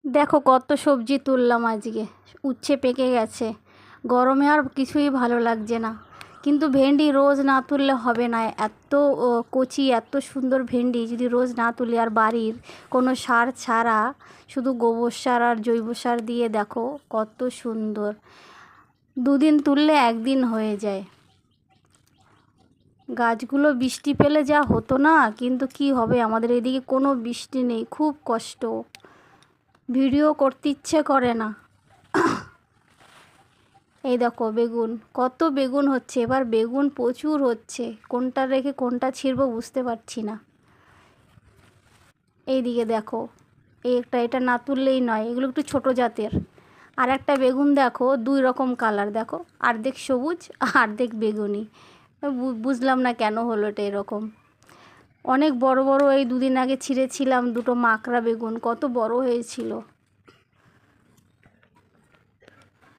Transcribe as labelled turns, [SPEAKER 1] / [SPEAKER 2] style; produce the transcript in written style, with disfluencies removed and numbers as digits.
[SPEAKER 1] দেখো কত সবজি তুললাম আজকে। উচ্ছে পেকে গেছে, গরমে আর কিছুই ভালো লাগছে না। কিন্তু ভেন্ডি রোজ না তুললে হবে না। এত কচি এত সুন্দর ভেন্ডি যদি রোজ না তুলি, আর বাড়ির কোনো সার ছাড়া শুধু গোবর সার আর জৈব সার দিয়ে দেখো কত সুন্দর। দুদিন তুললে একদিন হয়ে যায়। গাছগুলো বৃষ্টি পেলে যা হতো না, কিন্তু কি হবে, আমাদের এদিকে কোনো বৃষ্টি নেই, খুব কষ্ট। ভিডিও করতে ইচ্ছে করে না। এই দেখো বেগুন, কত বেগুন হচ্ছে, এবার বেগুন প্রচুর হচ্ছে, কোনটা রেখে কোনটা ছিঁড়বো বুঝতে পারছি না। এইদিকে দেখো, এই একটা, এটা না তুললেই নয়, এগুলো একটু ছোটো জাতের। আর একটা বেগুন দেখো, দুই রকম কালার, দেখো অর্ধেক সবুজ অর্ধেক বেগুনি। বুঝলাম না কেন হলো এটা এরকম। অনেক বড় বড়, এই দুদিন আগে ছিঁড়েছিলাম দুটো মাকড়া বেগুন, কত বড় হয়েছিল।